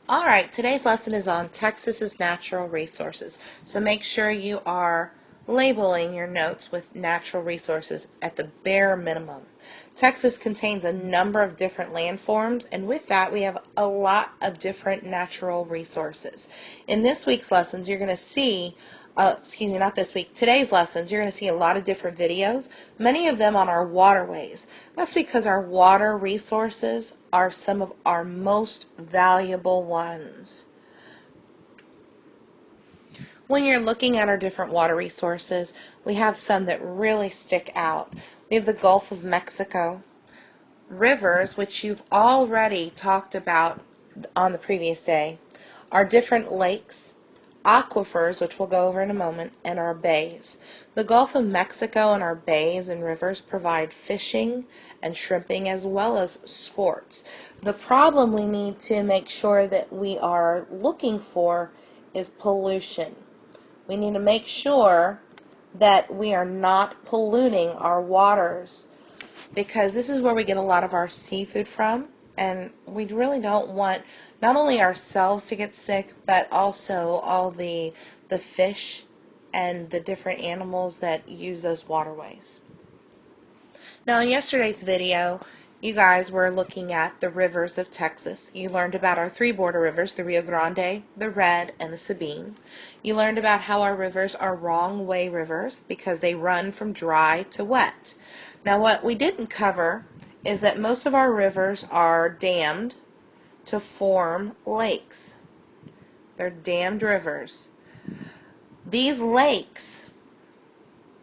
Alright, today's lesson is on Texas's natural resources. So make sure you are labeling your notes with natural resources at the bare minimum. Texas contains a number of different landforms, and with that we have a lot of different natural resources. In this week's lessons you're going to see not this week, today's lessons, you're going to see a lot of different videos, many of them on our waterways. That's because our water resources are some of our most valuable ones. When you're looking at our different water resources, we have some that really stick out. We have the Gulf of Mexico, rivers, which you've already talked about on the previous day, our different lakes, aquifers, which we'll go over in a moment, and our bays. The Gulf of Mexico and our bays and rivers provide fishing and shrimping as well as sports. The problem we need to make sure that we are looking for is pollution. We need to make sure that we are not polluting our waters, because this is where we get a lot of our seafood from, and we really don't want not only ourselves to get sick, but also all the fish and the different animals that use those waterways. Now, in yesterday's video, you guys were looking at the rivers of Texas. You learned about our three border rivers, the Rio Grande, the Red, and the Sabine. You learned about how our rivers are wrong-way rivers because they run from dry to wet. Now, what we didn't cover is that most of our rivers are dammed to form lakes. They're dammed rivers. These lakes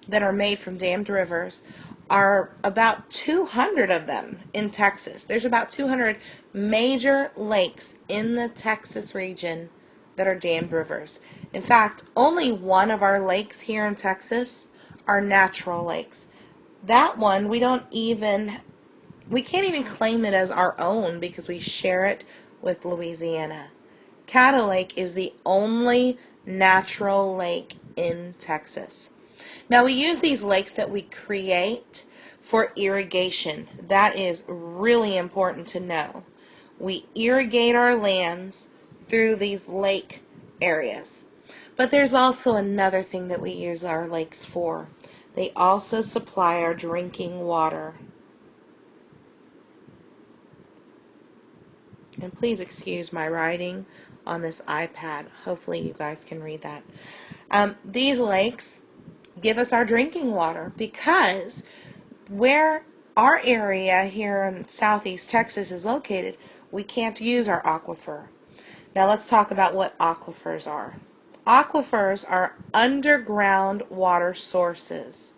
that are made from dammed rivers are about 200 of them in Texas. There's about 200 major lakes in the Texas region that are dammed rivers. In fact, only one of our lakes here in Texas are natural lakes. That one we can't even claim it as our own because we share it with Louisiana. Caddo Lake is the only natural lake in Texas. Now, we use these lakes that we create for irrigation. That is really important to know. We irrigate our lands through these lake areas. But there's also another thing that we use our lakes for. They also supply our drinking water. And please excuse my writing on this iPad. Hopefully you guys can read that. These lakes give us our drinking water because where our area here in southeast Texas is located, we can't use our aquifer. Now let's talk about what aquifers are. Aquifers are underground water sources.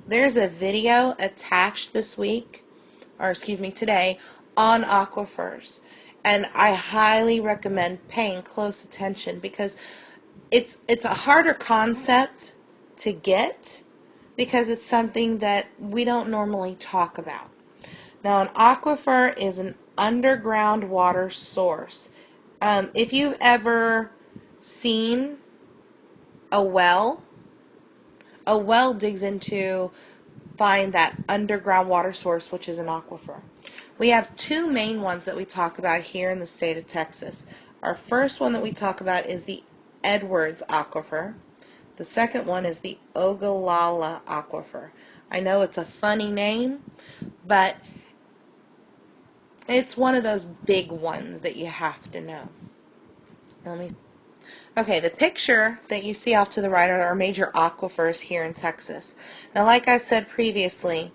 There's a video attached today on aquifers, and I highly recommend paying close attention because it's a harder concept to get because it's something that we don't normally talk about. Now, an aquifer is an underground water source. If you've ever seen a well digs into find that underground water source, which is an aquifer. We have two main ones that we talk about here in the state of Texas. Our first one that we talk about is the Edwards Aquifer. The second one is the Ogallala Aquifer. I know it's a funny name, but it's one of those big ones that you have to know. Okay, the picture that you see off to the right are our major aquifers here in Texas. Now, like I said previously,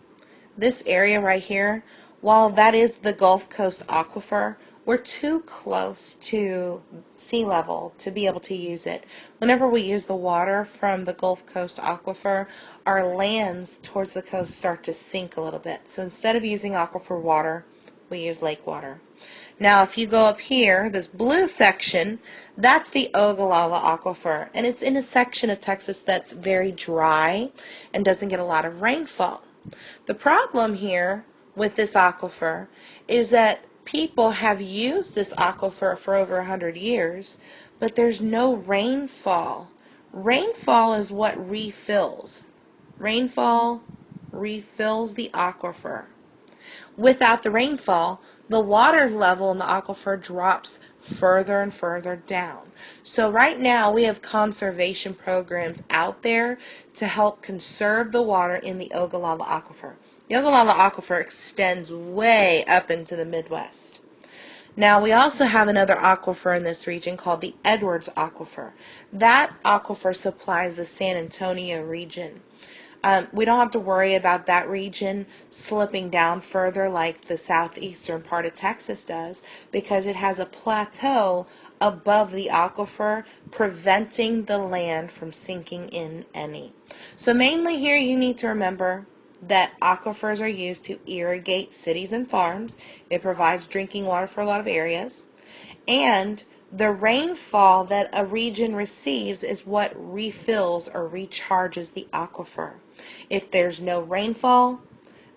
this area right here, while that is the Gulf Coast Aquifer, we're too close to sea level to be able to use it. Whenever we use the water from the Gulf Coast Aquifer, our lands towards the coast start to sink a little bit. So instead of using aquifer water, we use lake water. Now, if you go up here, this blue section, that's the Ogallala Aquifer, and it's in a section of Texas that's very dry and doesn't get a lot of rainfall. The problem here with this aquifer is that people have used this aquifer for over 100 years, but there's no rainfall. Rainfall is what refills. Rainfall refills the aquifer. Without the rainfall, the water level in the aquifer drops further and further down. So right now we have conservation programs out there to help conserve the water in the Ogallala Aquifer. The Ogallala Aquifer extends way up into the Midwest. Now we also have another aquifer in this region called the Edwards Aquifer. That aquifer supplies the San Antonio region. We don't have to worry about that region slipping down further like the southeastern part of Texas does, because it has a plateau above the aquifer preventing the land from sinking in any. So mainly here you need to remember that aquifers are used to irrigate cities and farms. It provides drinking water for a lot of areas. And the rainfall that a region receives is what refills or recharges the aquifer. If there's no rainfall,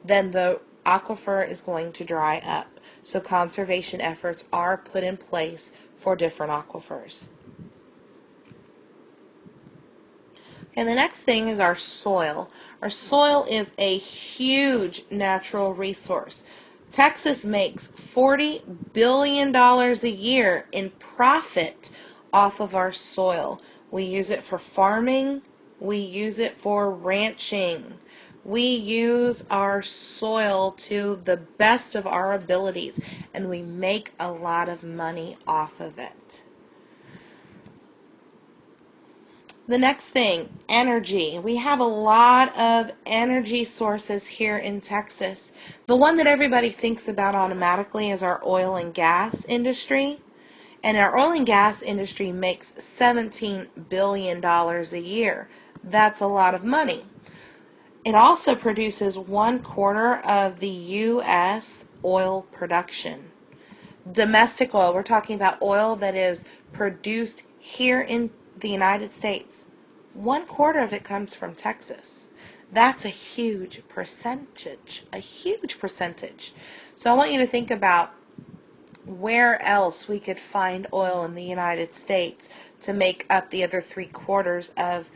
then the aquifer is going to dry up. So conservation efforts are put in place for different aquifers. And the next thing is our soil. Our soil is a huge natural resource. Texas makes $40 billion a year in profit off of our soil. We use it for farming. We use it for ranching. We use our soil to the best of our abilities, and we make a lot of money off of it. The next thing, energy. We have a lot of energy sources here in Texas. The one that everybody thinks about automatically is our oil and gas industry. And our oil and gas industry makes $17 billion a year. That's a lot of money. It also produces 1/4 of the U.S. oil production. Domestic oil, we're talking about oil that is produced here in the United States. 1/4 of it comes from Texas. That's a huge percentage, a huge percentage. So I want you to think about where else we could find oil in the United States to make up the other 3/4 of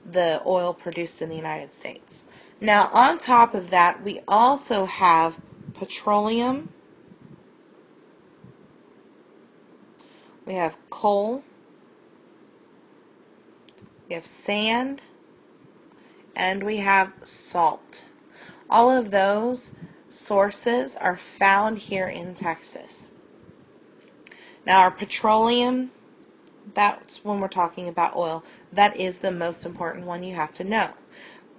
the oil produced in the United States. Now, on top of that, we also have petroleum, we have coal, we have sand, and we have salt. All of those sources are found here in Texas. Now, our petroleum, that's when we're talking about oil. That is the most important one you have to know.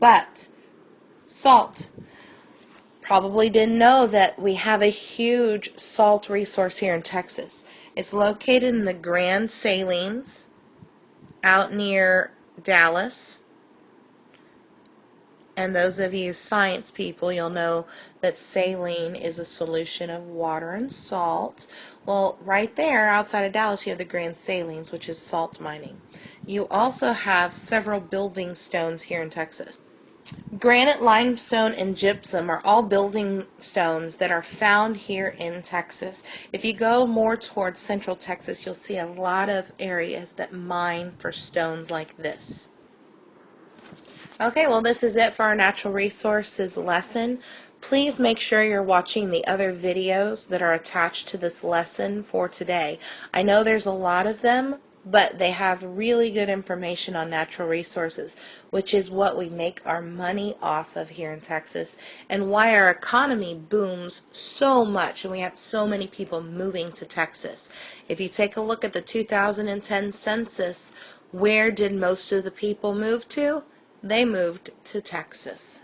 But salt, probably didn't know that we have a huge salt resource here in Texas. It's located in the Grand Salines out near Dallas. And those of you science people, you'll know that saline is a solution of water and salt. Well, right there outside of Dallas, you have the Grand Salines, which is salt mining. You also have several building stones here in Texas. Granite, limestone, and gypsum are all building stones that are found here in Texas. If you go more towards central Texas, you'll see a lot of areas that mine for stones like this. Okay, well, this is it for our natural resources lesson. Please make sure you're watching the other videos that are attached to this lesson for today. I know there's a lot of them, but they have really good information on natural resources, which is what we make our money off of here in Texas, and why our economy booms so much and we have so many people moving to Texas. If you take a look at the 2010 census, where did most of the people move to? They moved to Texas.